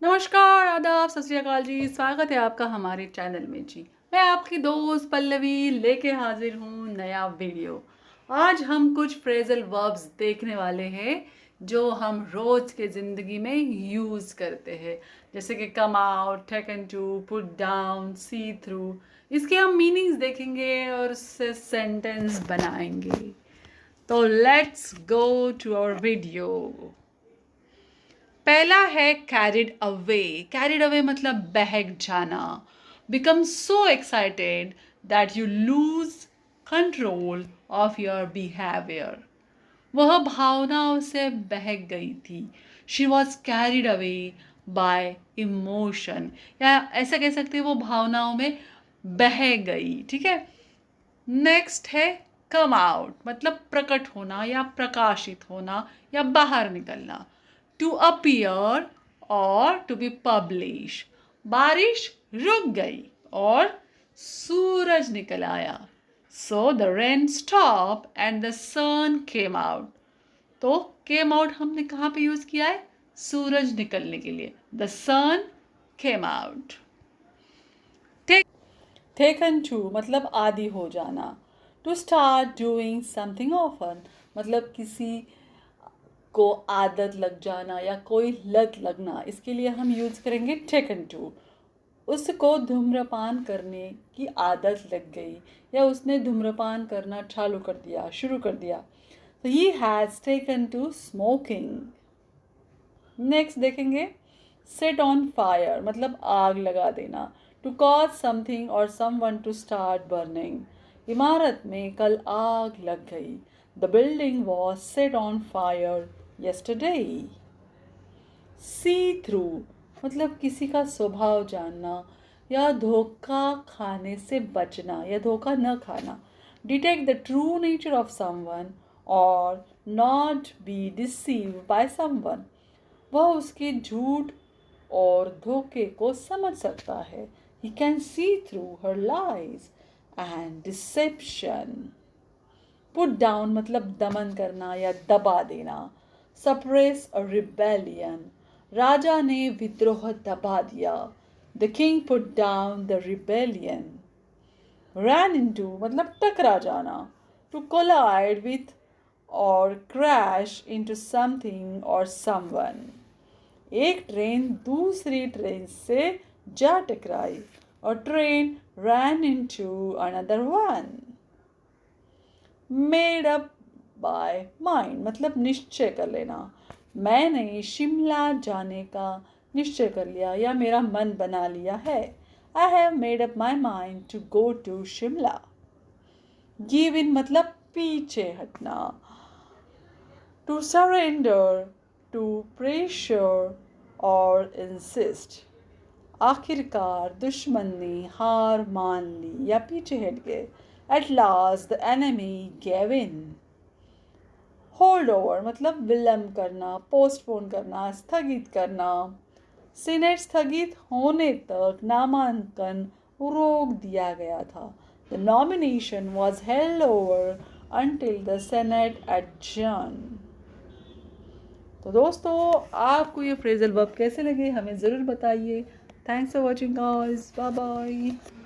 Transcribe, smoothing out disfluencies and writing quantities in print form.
नमस्कार, आदाब, सत श्री अकाल जी। स्वागत है आपका हमारे चैनल में जी। मैं आपकी दोस्त पल्लवी लेके हाजिर हूँ नया वीडियो। आज हम कुछ फ्रेजल वर्ब्स देखने वाले हैं जो हम रोज के ज़िंदगी में यूज़ करते हैं, जैसे कि come out, taken to, put down, see through. इसके हम मीनिंग्स देखेंगे और उससे सेंटेंस बनाएंगे। तो let's go to our video. पहला है कैरिड अवे मतलब बहक जाना। Become so excited that you lose control of your behaviour. वह भावनाओं से बहक गई थी। She was carried away by emotion, या ऐसा कह सकते हैं वो भावनाओं में बह गई। ठीक है। नेक्स्ट है कम आउट मतलब प्रकट होना या प्रकाशित होना या बाहर निकलना। टू अपीयर और टू बी पब्लिश। बारिश रुक गई और सूरज निकल आया। So the rain stop and the sun came out. तो केम आउट हमने कहाँ पे यूज किया है? सूरज निकलने के लिए। The sun came out. Taken to मतलब आदी हो जाना। To start doing something often मतलब किसी को आदत लग जाना या कोई लत लगना, इसके लिए हम यूज करेंगे टेकन टू। उसको धूम्रपान करने की आदत लग गई या उसने धूम्रपान करना चालू कर दिया, शुरू कर दिया। तो he has taken to smoking. Next देखेंगे सेट ऑन फायर मतलब आग लगा देना। टू कॉज समथिंग और समवन टू स्टार्ट बर्निंग। इमारत में कल आग लग गई। The building was set on fire yesterday। See through मतलब किसी का स्वभाव जानना या धोखा खाने से बचना या धोखा न खाना। Detect the true nature of someone और not be deceived by someone. वह उसके झूठ और धोखे को समझ सकता है। He can see through her lies and deception। Put down मतलब दमन करना या दबा देना। Suppress a rebellion। राजा ने विद्रोह दबा दिया। The king put down the rebellion। Ran into मतलब टकरा जाना। To collide with or crash into something or someone। एक ट्रेन दूसरी ट्रेन से जा टकराई और train ran into another one। Made up by mind मतलब निश्चय कर लेना। मैंने शिमला जाने का निश्चय कर लिया या मेरा मन बना लिया है। I have made up my mind to go to Shimla. Give in मतलब पीछे हटना। To surrender to pressure or insist। आखिरकार दुश्मन ने हार मान ली या पीछे हट गए। At last the enemy gave in। Hold over मतलब विलंब करना, पोस्टपोन करना, स्थगित करना। सीनेट स्थगित होने तक नामांकन रोक दिया गया था। The nomination was held over until the Senate adjourned। तो दोस्तों, आपको ये फ्रेजल वर्ब कैसे लगे हमें ज़रूर बताइए। Thanks for watching guys, bye bye.